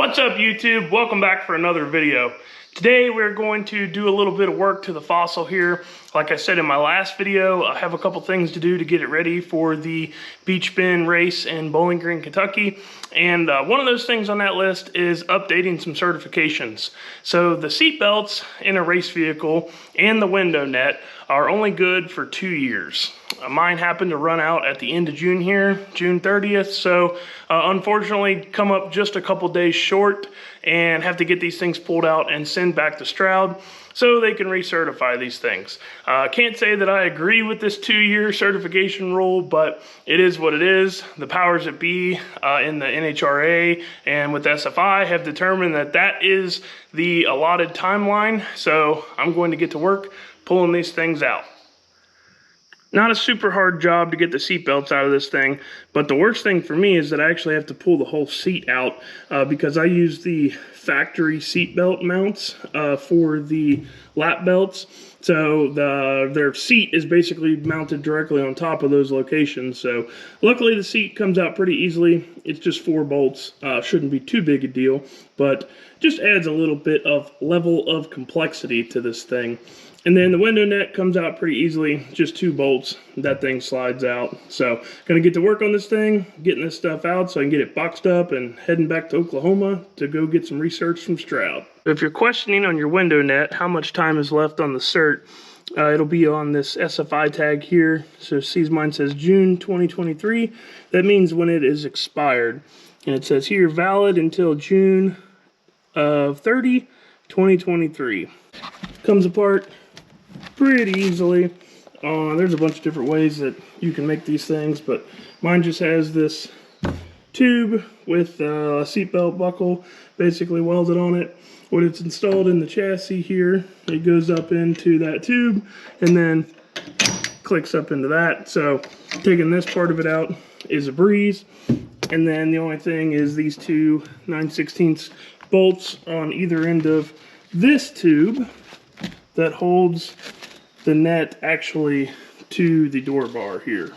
What's up YouTube? Welcome back for another video. Today we're going to do a little bit of work to the fossil here. Like I said in my last video, I have a couple things to do to get it ready for the Beech Bend race in Bowling Green, Kentucky. And one of those things on that list is updating some certifications. So the seat belts in a race vehicle and the window net are only good for 2 years. Mine happened to run out at the end of June here, June 30th. So unfortunately come up just a couple days short and have to get these things pulled out and send back to Stroud so they can recertify these things. Can't say that I agree with this 2-year certification rule, but it is what it is. The powers that be in the NHRA and with SFI have determined that that is the allotted timeline. So I'm going to get to work pulling these things out. Not a super hard job to get the seat belts out of this thing, but the worst thing for me is that I actually have to pull the whole seat out because I use the factory seat belt mounts for the lap belts. So their seat is basically mounted directly on top of those locations. So luckily the seat comes out pretty easily. It's just 4 bolts. Shouldn't be too big a deal, but just adds a little bit of level of complexity to this thing. And then the window net comes out pretty easily, just 2 bolts. That thing slides out. So gonna get to work on this thing, getting this stuff out so I can get it boxed up and heading back to Oklahoma to go get some research from Stroud. If you're questioning on your window net how much time is left on the cert, it'll be on this SFI tag here. So see, mine says June 2023. That means when it is expired. And it says here valid until June of 30, 2023. Comes apart pretty easily. There's a bunch of different ways that you can make these things, but mine just has this tube with a seatbelt buckle basically welded on it. When it's installed in the chassis here, it goes up into that tube and then clicks up into that. So taking this part of it out is a breeze. And then the only thing is these 2 9/16 bolts on either end of this tube that holds the net actually to the door bar here.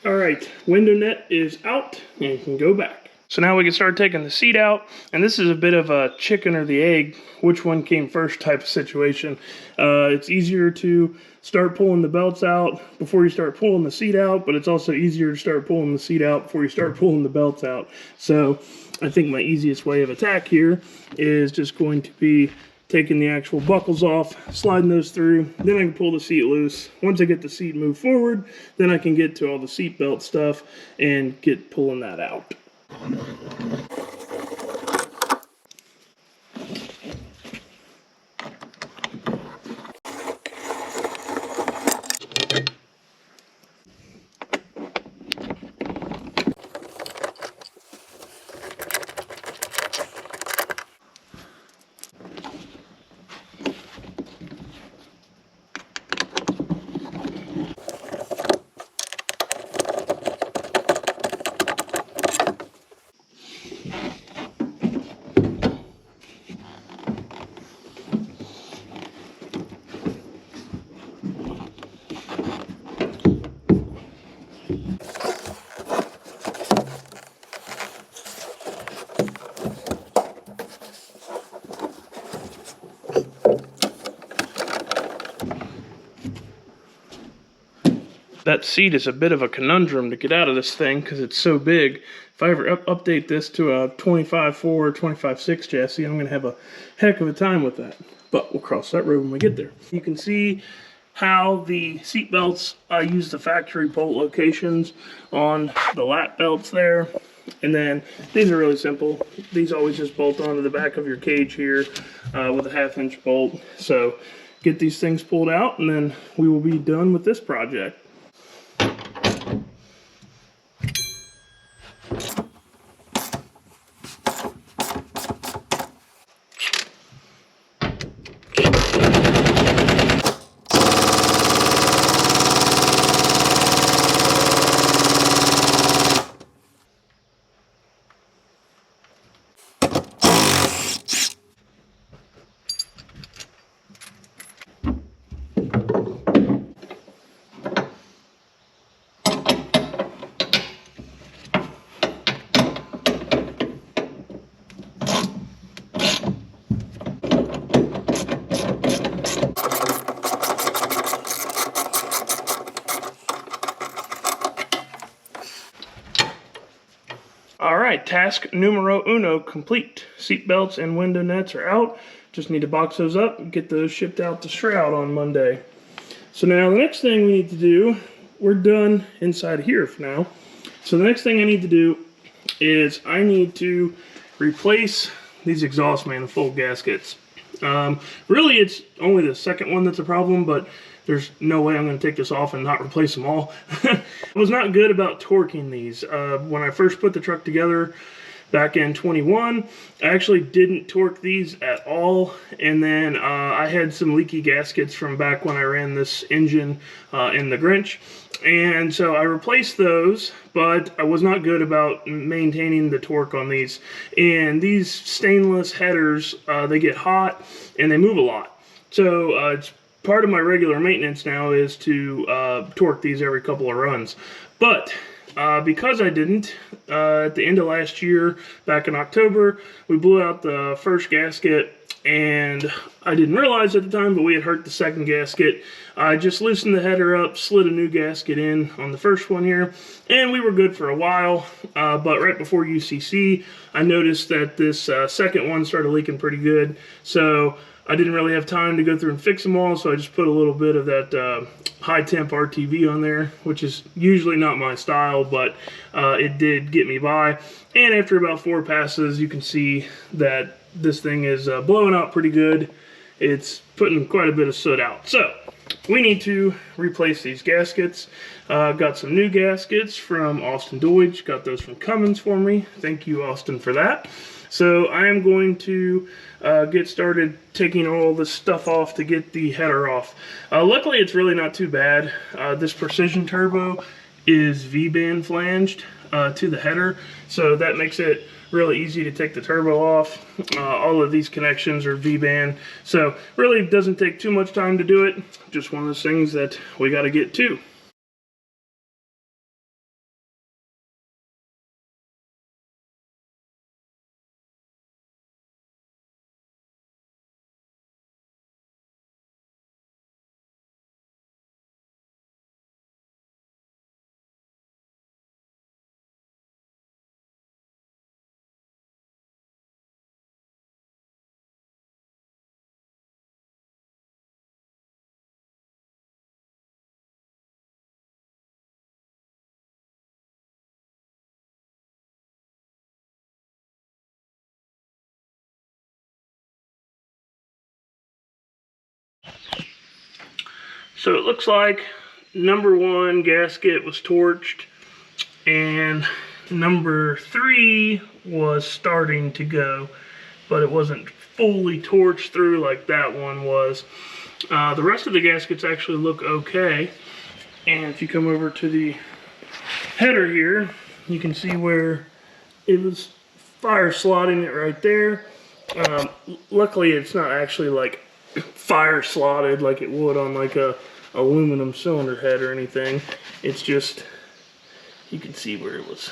Alright, window net is out and you can go back. So now we can start taking the seat out, and this is a bit of a chicken or the egg, which one came first type of situation. It's easier to start pulling the belts out before you start pulling the seat out, but it's also easier to start pulling the seat out before you start pulling the belts out. So I think my easiest way of attack here is just going to be taking the actual buckles off, sliding those through, then I can pull the seat loose. Once I get the seat moved forward, then I can get to all the seat belt stuff and get pulling that out. That seat is a bit of a conundrum to get out of this thing because it's so big. If I ever update this to a 25.4 or 25.6 chassis, I'm going to have a heck of a time with that. But we'll cross that road when we get there. You can see how the seat belts use the factory bolt locations on the lap belts there. And then these are really simple. These always just bolt onto the back of your cage here with a 1/2-inch bolt. So get these things pulled out and then we will be done with this project. All right, task numero uno complete. Seat belts and window nets are out. Just need to box those up and get those shipped out to Shroud on Monday. So now the next thing we need to do, we're done inside here for now. So the next thing I need to do is I need to replace these exhaust manifold gaskets. Really, it's only the second one that's a problem, but there's no way I'm going to take this off and not replace them all. I was not good about torquing these. When I first put the truck together back in 21, I actually didn't torque these at all. And then I had some leaky gaskets from back when I ran this engine in the Grinch. And so I replaced those, but I was not good about maintaining the torque on these. And these stainless headers, they get hot and they move a lot. So it's part of my regular maintenance now is to torque these every couple of runs. But because I didn't, at the end of last year, back in October, we blew out the first gasket, and I didn't realize at the time, but we had hurt the second gasket. I just loosened the header up, slid a new gasket in on the first one here, and we were good for a while. But right before UCC, I noticed that this second one started leaking pretty good. So I didn't really have time to go through and fix them all, so I just put a little bit of that high temp RTV on there, which is usually not my style, but it did get me by. And after about 4 passes, you can see that this thing is blowing out pretty good. It's putting quite a bit of soot out. So we need to replace these gaskets. Got some new gaskets from Austin Deutsch. Got those from Cummins for me. Thank you, Austin, for that. So I am going to get started taking all this stuff off to get the header off. Luckily, it's really not too bad. This Precision Turbo is V-band flanged to the header, so that makes it really easy to take the turbo off. All of these connections are V-band, so really doesn't take too much time to do it. Just one of those things that we got to get to. So it looks like number 1 gasket was torched and number 3 was starting to go, but it wasn't fully torched through like that one was. The rest of the gaskets actually look okay. And if you come over to the header here, you can see where it was fire slotting it right there. Luckily it's not actually like fire slotted like it would on like a aluminum cylinder head or anything. It's just, you can see where it was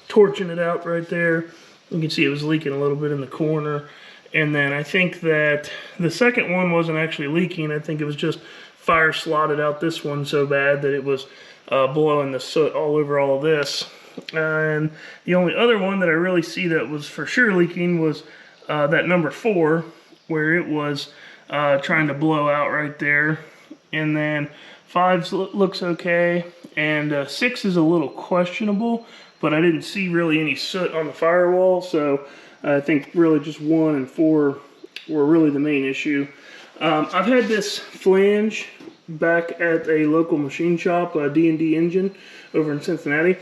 torching it out right there. You can see it was leaking a little bit in the corner. And then I think that the second one wasn't actually leaking. I think it was just fire slotted out this one so bad that it was blowing the soot all over all of this. And the only other one that I really see that was for sure leaking was that number 4, where it was trying to blow out right there. And then 5 looks okay, and 6 is a little questionable. but I didn't see really any soot on the firewall, so I think really just 1 and 4 were really the main issue. I've had this flange back at a local machine shop, D&D Engine, over in Cincinnati,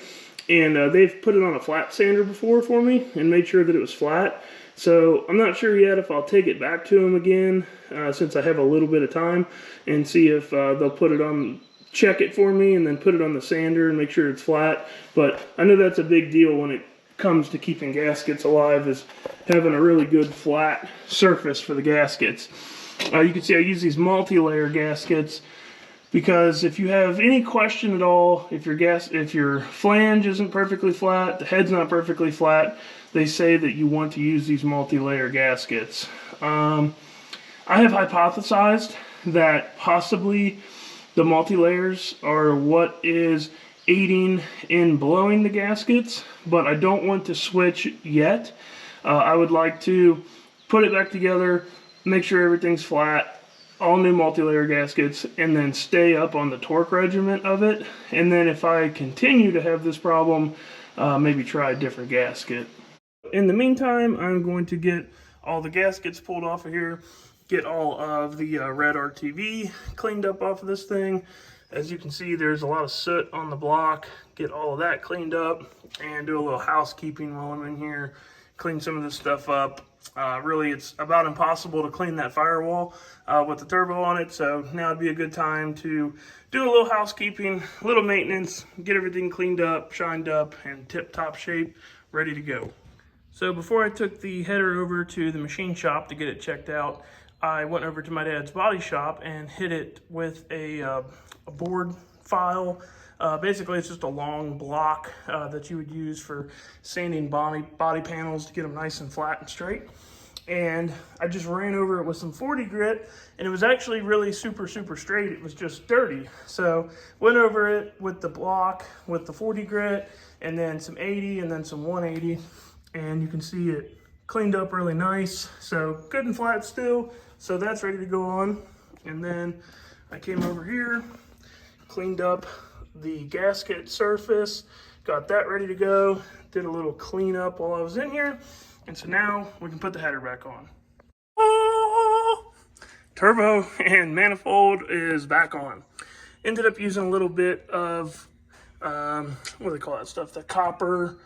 and they've put it on a flat sander before for me and made sure that it was flat. So I'm not sure yet if I'll take it back to them again, since I have a little bit of time, and see if they'll put it on, check it for me, and then put it on the sander and make sure it's flat. But I know that's a big deal when it comes to keeping gaskets alive, is having a really good flat surface for the gaskets. You can see I use these multi-layer gaskets because if you have any question at all, if your flange isn't perfectly flat, the head's not perfectly flat, they say that you want to use these multi-layer gaskets. I have hypothesized that possibly the multi-layers are what is aiding in blowing the gaskets, but I don't want to switch yet. I would like to put it back together, make sure everything's flat, all new multi-layer gaskets, and then stay up on the torque regiment of it. And then if I continue to have this problem, maybe try a different gasket. In the meantime, I'm going to get all the gaskets pulled off of here, get all of the red RTV cleaned up off of this thing. As you can see, there's a lot of soot on the block. Get all of that cleaned up and do a little housekeeping while I'm in here. Clean some of this stuff up. Really, it's about impossible to clean that firewall with the turbo on it, so now would be a good time to do a little housekeeping, a little maintenance, get everything cleaned up, shined up, and tip-top shape, ready to go. So before I took the header over to the machine shop to get it checked out, I went over to my dad's body shop and hit it with a board file. Basically, it's just a long block that you would use for sanding body panels to get them nice and flat and straight. And I just ran over it with some 40 grit, and it was actually really super straight. It was just dirty. So went over it with the block with the 40 grit, and then some 80, and then some 180, and you can see it cleaned up really nice. So good and flat still. So that's ready to go on. And then I came over here, cleaned up the gasket surface, got that ready to go, did a little cleanup while I was in here, and so now we can put the header back on. Oh, turbo and manifold is back on. Ended up using a little bit of, what do they call that stuff, the copper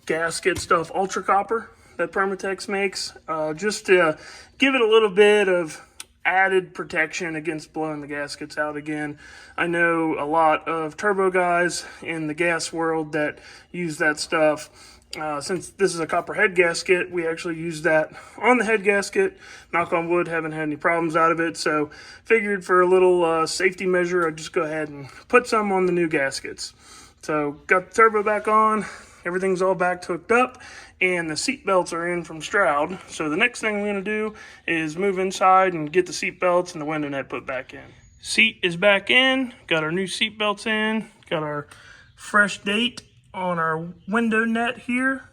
gasket stuff, ultra copper that Permatex makes, just to give it a little bit of added protection against blowing the gaskets out again. I know a lot of turbo guys in the gas world that use that stuff. Since this is a copper head gasket, we actually use that on the head gasket. Knock on wood, haven't had any problems out of it. So figured for a little safety measure, I'd just go ahead and put some on the new gaskets. So got the turbo back on. Everything's all back hooked up, and the seat belts are in from Stroud. So the next thing we're going to do is move inside and get the seat belts and the window net put back in. Seat is back in, got our new seat belts in, got our fresh date on our window net here.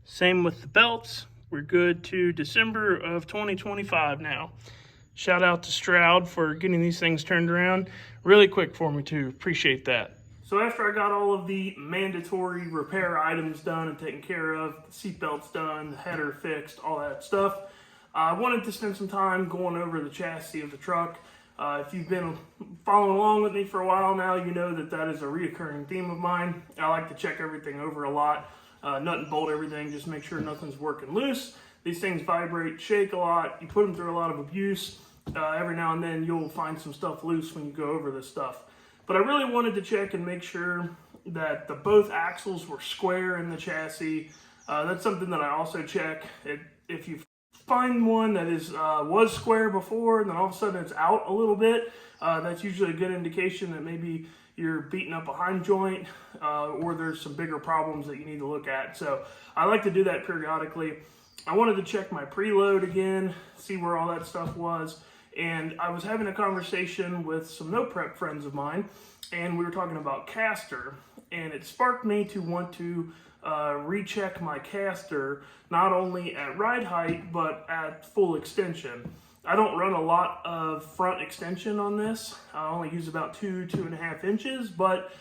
Same with the belts. We're good to December of 2025 now. Shout out to Stroud for getting these things turned around really quick for me too. Appreciate that. So after I got all of the mandatory repair items done and taken care of, the seatbelts done, the header fixed, all that stuff, I wanted to spend some time going over the chassis of the truck. If you've been following along with me for a while now, you know that that is a reoccurring theme of mine. I like to check everything over a lot, nut and bolt everything, just make sure nothing's working loose. These things vibrate, shake a lot. You put them through a lot of abuse. Every now and then you'll find some stuff loose when you go over this stuff. But I really wanted to check and make sure that both axles were square in the chassis. That's something that I also check. If you find one that was square before and then all of a sudden it's out a little bit, that's usually a good indication that maybe you're beating up a hind joint or there's some bigger problems that you need to look at. So I like to do that periodically. I wanted to check my preload again, see where all that stuff was. And I was having a conversation with some no prep friends of mine, and we were talking about caster, and it sparked me to want to recheck my caster, not only at ride height, but at full extension. I don't run a lot of front extension on this. I only use about 2.5 inches, but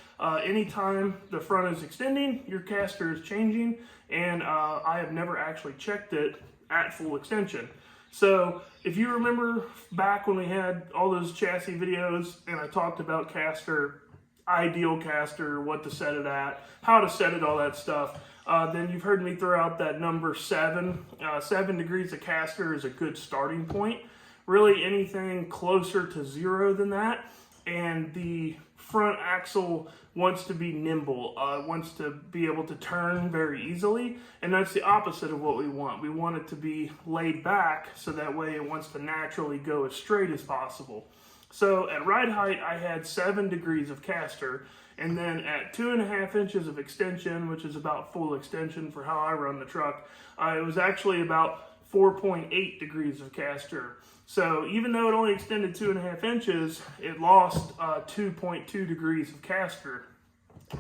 anytime the front is extending, your caster is changing, and I have never actually checked it at full extension. So if you remember back when we had all those chassis videos and I talked about caster, ideal caster, what to set it at, how to set it, all that stuff, then you've heard me throw out that number 7. 7 degrees of caster is a good starting point. Really anything closer to 0 than that, and the front axle wants to be nimble, wants to be able to turn very easily, and that's the opposite of what we want. We want it to be laid back so that way it wants to naturally go as straight as possible. So at ride height, I had 7 degrees of caster, and then at 2.5 inches of extension, which is about full extension for how I run the truck, it was actually about 4.8 degrees of caster. So even though it only extended 2.5 inches, it lost 2.2 degrees of caster.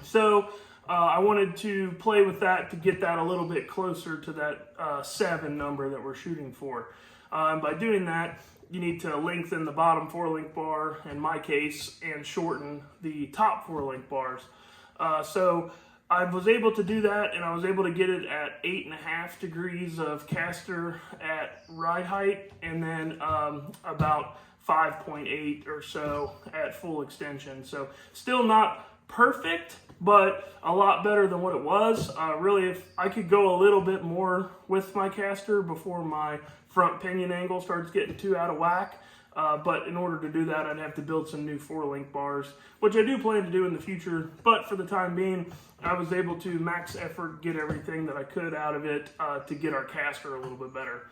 So I wanted to play with that to get that a little bit closer to that 7 number that we're shooting for. By doing that, you need to lengthen the bottom 4-link bar, in my case, and shorten the top 4-link bars. So I was able to do that, and I was able to get it at 8.5 degrees of caster at ride height, and then about 5.8 or so at full extension. So still not perfect, but a lot better than what it was. Really, if I could go a little bit more with my caster before my front pinion angle starts getting too out of whack. But in order to do that, I'd have to build some new 4-link bars, which I do plan to do in the future. But for the time being, I was able to max effort, get everything that I could out of it to get our caster a little bit better.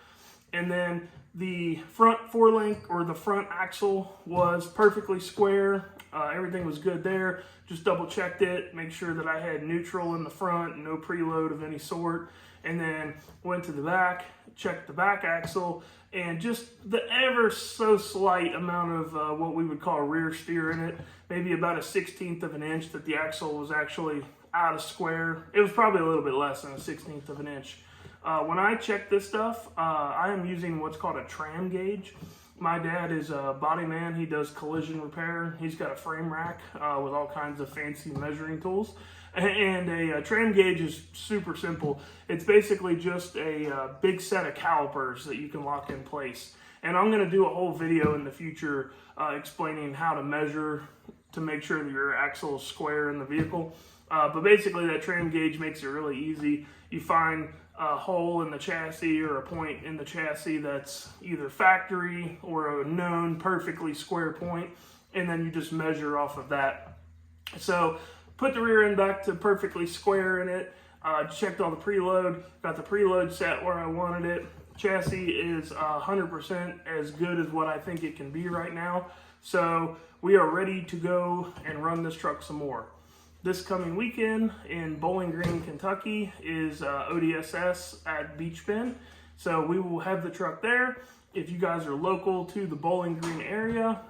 And then the front 4-link, or the front axle, was perfectly square. Everything was good there. Just double checked it, make sure that I had neutral in the front, no preload of any sort. And then went to the back, checked the back axle, and just the ever so slight amount of what we would call rear steer in it, maybe about a 1/16 of an inch that the axle was actually out of square. It was probably a little bit less than a 1/16 of an inch. When I check this stuff, I am using what's called a tram gauge. My dad is a body man. He does collision repair. He's got a frame rack with all kinds of fancy measuring tools. And a tram gauge is super simple. It's basically just a big set of calipers that you can lock in place. And I'm going to do a whole video in the future explaining how to measure to make sure that your axle is square in the vehicle. But basically that tram gauge makes it really easy. You find a hole in the chassis or a point in the chassis that's either factory or a known perfectly square point, and then you just measure off of that. So put the rear end back to perfectly square in it, checked all the preload, got the preload set where I wanted it. Chassis is 100% as good as what I think it can be right now. So we are ready to go and run this truck some more. This coming weekend in Bowling Green, Kentucky is ODSS at Beech Bend. So we will have the truck there. If you guys are local to the Bowling Green area,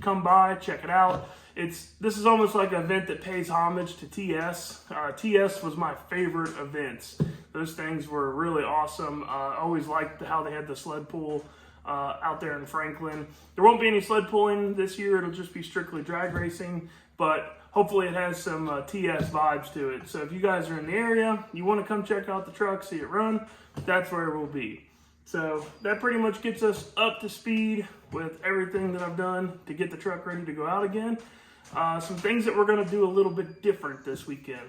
come by, check it out. This is almost like an event that pays homage to TS. TS was my favorite events. Those things were really awesome. I always liked how they had the sled pull out there in Franklin. There won't be any sled pulling this year. It'll just be strictly drag racing, but hopefully it has some TS vibes to it. So if you guys are in the area, you want to come check out the truck, see it run, that's where it will be. So that pretty much gets us up to speed with everything that I've done to get the truck ready to go out again. Some things that we're going to do a little bit different this weekend.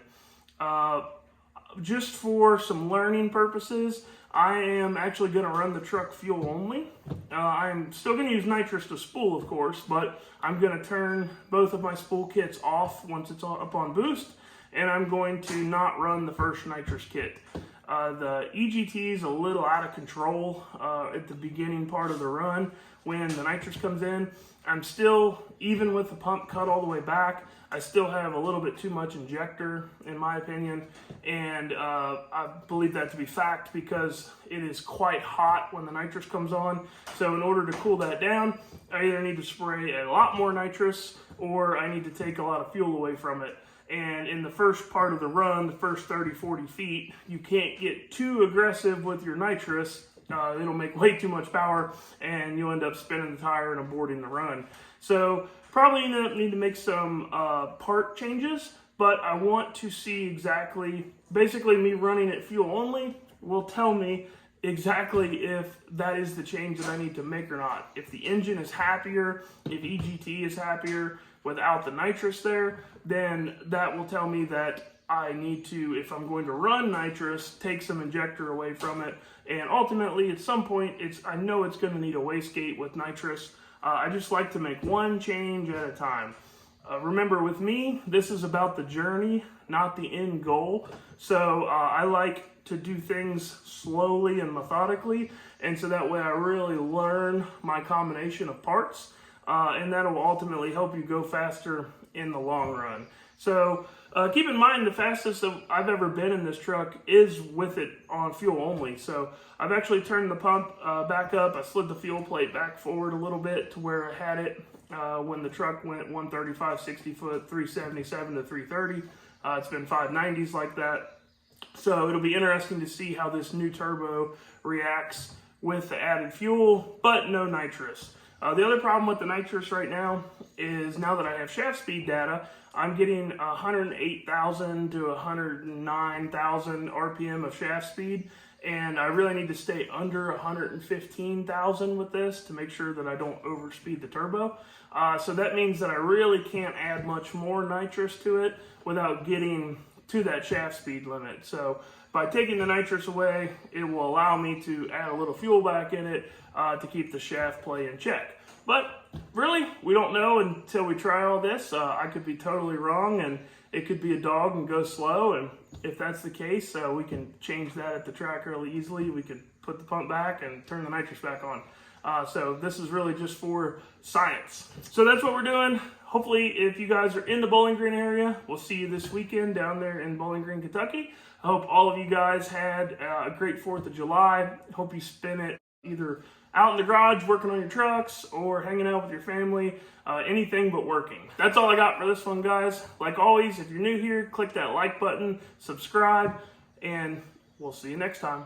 Just for some learning purposes, I am actually going to run the truck fuel only. I'm still going to use nitrous to spool, of course, but I'm going to turn both of my spool kits off once it's up on boost, and I'm going to not run the first nitrous kit. The EGT is a little out of control at the beginning part of the run when the nitrous comes in. I'm still, even with the pump cut all the way back, I still have a little bit too much injector, in my opinion, and I believe that to be fact because it is quite hot when the nitrous comes on. So in order to cool that down, I either need to spray a lot more nitrous or I need to take a lot of fuel away from it. And in the first part of the run, the first 30-40 feet, you can't get too aggressive with your nitrous it'll make way too much power and you'll end up spinning the tire and aborting the run. So probably need to make some part changes, but I want to see exactly, basically me running it fuel only will tell me exactly if that is the change that I need to make or not. If the engine is happier, if EGT is happier without the nitrous there, then that will tell me that I need to, if I'm going to run nitrous, take some injector away from it. And ultimately, at some point, I know it's going to need a wastegate with nitrous. I just like to make one change at a time. Remember, with me, this is about the journey, not the end goal. So I like to do things slowly and methodically, and so that way I really learn my combination of parts, and that will ultimately help you go faster in the long run. So keep in mind, the fastest that I've ever been in this truck is with it on fuel only. So I've actually turned the pump back up. I slid the fuel plate back forward a little bit to where I had it when the truck went 135, 60 foot, 377 to 330. It's been 590s like that. So it'll be interesting to see how this new turbo reacts with the added fuel, but no nitrous. The other problem with the nitrous right now is, now that I have shaft speed data, I'm getting 108,000 to 109,000 RPM of shaft speed, and I really need to stay under 115,000 with this to make sure that I don't overspeed the turbo. So that means that I really can't add much more nitrous to it without getting to that shaft speed limit. So by taking the nitrous away, it will allow me to add a little fuel back in it to keep the shaft play in check. But really, we don't know until we try all this. I could be totally wrong, and it could be a dog and go slow. And if that's the case, we can change that at the track really easily. We could put the pump back and turn the nitrous back on. So this is really just for science. So that's what we're doing. Hopefully, if you guys are in the Bowling Green area, we'll see you this weekend down there in Bowling Green, Kentucky. I hope all of you guys had a great 4th of July. Hope you spent it either out in the garage working on your trucks or hanging out with your family, anything but working. That's all I got for this one, guys. Like always, if you're new here, click that like button, subscribe, and we'll see you next time.